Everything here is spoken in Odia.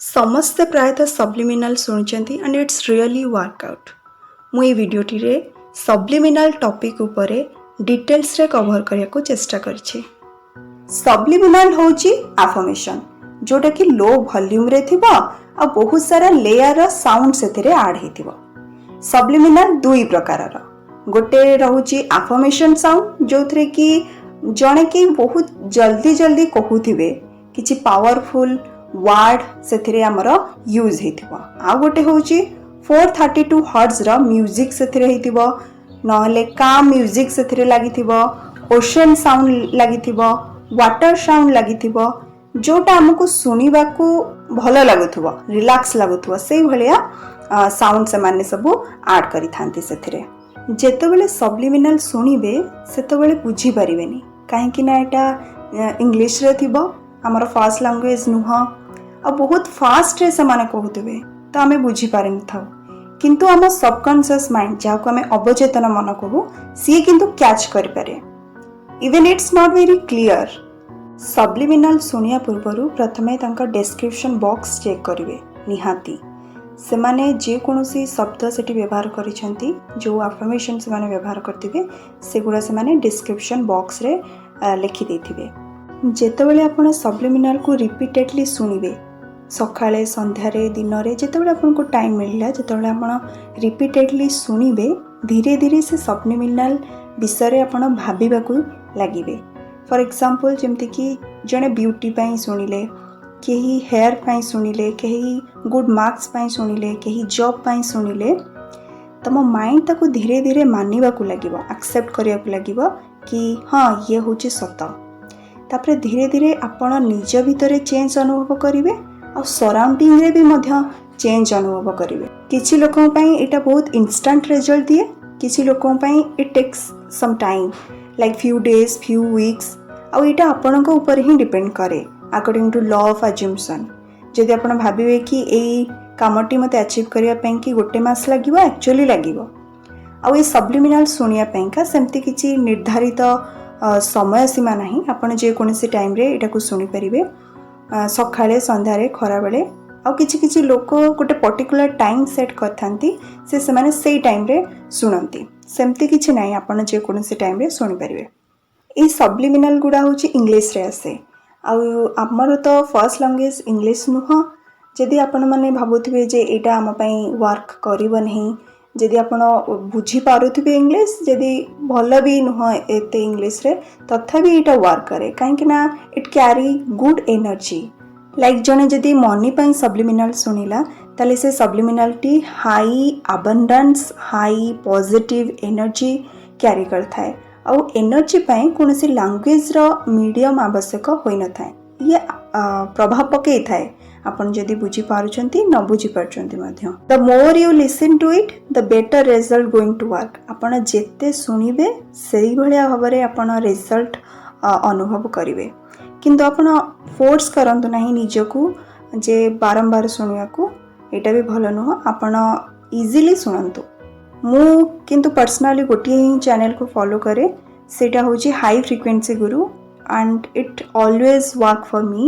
ସମସ୍ତେ ପ୍ରାୟତଃ ସବ୍ଲିମିନାଲ ଶୁଣିଛନ୍ତି ଆଣ୍ଡ ଇଟ୍ସ ରିଅଲି ୱାର୍କଆଉଟ୍। ମୁଁ ଏହି ଭିଡ଼ିଓଟିରେ ସବ୍ଲିମିନାଲ ଟପିକ୍ ଉପରେ ଡିଟେଲ୍ସରେ କଭର କରିବାକୁ ଚେଷ୍ଟା କରିଛି। ସବ୍ଲିମିନାଲ ହେଉଛି ଆଫର୍ମେସନ୍ ଯେଉଁଟାକି ଲୋ ଭଲ୍ୟୁମ୍ରେ ଥିବ ଆଉ ବହୁତ ସାରା ଲେୟାରର ସାଉଣ୍ଡ ସେଥିରେ ଆଡ଼୍ ହେଇଥିବ। ସବ୍ଲିମିନାଲ ଦୁଇ ପ୍ରକାରର, ଗୋଟେ ରହୁଛି ଆଫର୍ମେସନ୍ ସାଉଣ୍ଡ ଯେଉଁଥିରେ କି ଜଣେ କି ବହୁତ ଜଲ୍ଦି କହୁଥିବେ କିଛି ପାୱାରଫୁଲ୍ ୱାର୍ଡ ସେଥିରେ ଆମର ୟୁଜ୍ ହେଇଥିବ। ଆଉ ଗୋଟେ ହେଉଛି 432 ହର୍ଟ୍ଜର ମ୍ୟୁଜିକ୍ ସେଥିରେ ହେଇଥିବ, ନହେଲେ କାମ୍ ମ୍ୟୁଜିକ୍ ସେଥିରେ ଲାଗିଥିବ, ଓସେନ୍ ସାଉଣ୍ଡ ଲାଗିଥିବ, ୱାଟର ସାଉଣ୍ଡ ଲାଗିଥିବ, ଯେଉଁଟା ଆମକୁ ଶୁଣିବାକୁ ଭଲ ଲାଗୁଥିବ, ରିଲାକ୍ସ ଲାଗୁଥିବ, ସେଇଭଳିଆ ସାଉଣ୍ଡ ସେମାନେ ସବୁ ଆଡ଼୍ କରିଥାନ୍ତି ସେଥିରେ। ଯେତେବେଳେ ସବ୍ଲିମିନାଲ ଶୁଣିବେ ସେତେବେଳେ ବୁଝିପାରିବେନି, କାହିଁକି ନା ଏଇଟା ଇଂଲିଶରେ ଥିବ, ଆମର ଫାର୍ଷ୍ଟ ଲାଙ୍ଗୁଏଜ ନୁହଁ, ଆଉ ବହୁତ ଫାଷ୍ଟରେ ସେମାନେ କହୁଥିବେ ତ ଆମେ ବୁଝିପାରିନଥାଉ। କିନ୍ତୁ ଆମ ସବକନସିୟସ୍ ମାଇଣ୍ଡ, ଯାହାକୁ ଆମେ ଅବଚେତନ ମନ କହୁ, ସିଏ କିନ୍ତୁ କ୍ୟାଚ୍ କରିପାରେ। Even it's not very clear. Subliminal ଶୁଣିବା ପୂର୍ବରୁ ପ୍ରଥମେ ତାଙ୍କ ଡେସ୍କ୍ରିପସନ୍ ବକ୍ସ ଚେକ୍ କରିବେ ନିହାତି। ସେମାନେ ଯେକୌଣସି ଶବ୍ଦ ସେଠି ବ୍ୟବହାର କରିଛନ୍ତି, ଯେଉଁ ଆଫର୍ମେସନ୍ ସେମାନେ ବ୍ୟବହାର କରିଥିବେ, ସେଗୁଡ଼ା ସେମାନେ ଡେସ୍କ୍ରିପସନ୍ ବକ୍ସରେ ଲେଖିଦେଇଥିବେ। ଯେତେବେଳେ ଆପଣ ସବ୍ଲିମିନାଲକୁ ରିପିଟେଡ଼ଲି ଶୁଣିବେ, ସକାଳେ ସନ୍ଧ୍ୟାରେ ଦିନରେ ଯେତେବେଳେ ଆପଣଙ୍କୁ ଟାଇମ୍ ମିଳିଲା, ଯେତେବେଳେ ଆପଣ ରିପିଟେଡ଼ଲି ଶୁଣିବେ, ଧୀରେ ଧୀରେ ସେ ସବ୍ଲିମିନାଲ ବିଷୟରେ ଆପଣ ଭାବିବାକୁ ଲାଗିବେ। ଫର୍ ଏକ୍ଜାମ୍ପଲ୍, ଯେମିତିକି ଜଣେ ବ୍ୟୁଟି ପାଇଁ ଶୁଣିଲେ, କେହି ହେୟାର ପାଇଁ ଶୁଣିଲେ, କେହି ଗୁଡ୍ ମାର୍କସ୍ ପାଇଁ ଶୁଣିଲେ, କେହି ଜବ୍ ପାଇଁ ଶୁଣିଲେ, ତମ ମାଇଣ୍ଡ ତାକୁ ଧୀରେ ଧୀରେ ମାନିବାକୁ ଲାଗିବ, ଆକ୍ସେପ୍ଟ କରିବାକୁ ଲାଗିବ କି ହଁ ଇଏ ହେଉଛି ସତ। ତାପରେ ଧୀରେ ଧୀରେ ଆପଣ ନିଜ ଭିତରେ ଚେଞ୍ଜ ଅନୁଭବ କରିବେ ଆଉ ସରାଉଣ୍ଡିଂରେ ବି ମଧ୍ୟ ଚେଞ୍ଜ ଅନୁଭବ କରିବେ। କିଛି ଲୋକଙ୍କ ପାଇଁ ଏଇଟା ବହୁତ ଇନଷ୍ଟାଣ୍ଟ ରେଜଲ୍ଟ ଦିଏ, କିଛି ଲୋକଙ୍କ ପାଇଁ it takes some time, like few days, few weeks. ଆଉ ଏଇଟା ଆପଣଙ୍କ ଉପରେ ହିଁ ଡିପେଣ୍ଡ କରେ according to law of assumption. ଯଦି ଆପଣ ଭାବିବେ କି ଏଇ କାମଟି ମୋତେ ଆଚିଭ୍ କରିବା ପାଇଁ କି ଗୋଟେ ମାସ ଲାଗିବ, ଆକ୍ଚୁଆଲି ଲାଗିବ। ଆଉ ଏଇ ସବ୍ଲିମିନାଲ ଶୁଣିବା ପାଇଁକା ସେମିତି କିଛି ନିର୍ଦ୍ଧାରିତ ସମୟ ସୀମା ନାହିଁ। ଆପଣ ଯେକୌଣସି ଟାଇମ୍ରେ ଏଇଟାକୁ ଶୁଣିପାରିବେ, ସକାଳେ, ସନ୍ଧ୍ୟାରେ, ଖରାବେଳେ। ଆଉ କିଛି କିଛି ଲୋକ ଗୋଟେ ପର୍ଟିକୁଲାର ଟାଇମ୍ ସେଟ୍ କରିଥାନ୍ତି, ସେମାନେ ସେଇ ଟାଇମ୍ରେ ଶୁଣନ୍ତି। ସେମିତି କିଛି ନାହିଁ, ଆପଣ ଯେକୌଣସି ଟାଇମ୍ରେ ଶୁଣିପାରିବେ। ଏଇ ସବ୍ଲିମିନାଲ ଗୁଡ଼ା ହେଉଛି ଇଂଲିଶରେ ଆସେ, ଆଉ ଆମର ତ ଫାର୍ଷ୍ଟ ଲାଙ୍ଗୁଏଜ ଇଂଲିଶ ନୁହଁ। ଯଦି ଆପଣମାନେ ଭାବୁଥିବେ ଯେ ଏଇଟା ଆମ ପାଇଁ ୱାର୍କ କରିବ ନାହିଁ, ଯଦି ଆପଣ ବୁଝିପାରୁଥିବେ ଇଂଲିଶ, ଯଦି ଭଲ ବି ନୁହଁ ଏତେ ଇଂଲିଶରେ, ତଥାପି ଏଇଟା ୱାର୍କ କରେ, କାହିଁକି ନା it carry good energy. Like ଜଣେ ଯଦି ମନି ପାଇଁ ସବ୍ଲିମିନାଲ ଶୁଣିଲା, ତାହେଲେ ସେ ସବ୍ଲିମିନାଲଟି high abundance, high positive energy carry କରିଥାଏ। ଆଉ ଏନର୍ଜି ପାଇଁ କୌଣସି ଲାଙ୍ଗୁଏଜର ମିଡ଼ିୟମ୍ ଆବଶ୍ୟକ ହୋଇନଥାଏ। ଇଏ ପ୍ରଭାବ ପକାଇଥାଏ, ଆପଣ ଯଦି ବୁଝିପାରୁଛନ୍ତି ନ ବୁଝିପାରୁଛନ୍ତି ମଧ୍ୟ। The more you listen to it, the better result going to work. ଆପଣ ଯେତେ ଶୁଣିବେ ସେଇଭଳିଆ ଭାବରେ ଆପଣ ରେଜଲ୍ଟ ଅନୁଭବ କରିବେ। କିନ୍ତୁ ଆପଣ ଫୋର୍ସ କରନ୍ତୁ ନାହିଁ ନିଜକୁ ଯେ ବାରମ୍ବାର ଶୁଣିବାକୁ, ଏଇଟା ବି ଭଲ ନୁହଁ। ଆପଣ ଇଜିଲି ଶୁଣନ୍ତୁ। ମୁଁ କିନ୍ତୁ ପର୍ସନାଲି ଗୋଟିଏ ହିଁ ଚ୍ୟାନେଲକୁ ଫଲୋ କରେ, ସେଇଟା ହେଉଛି high frequency Guru, and it always work for ମି।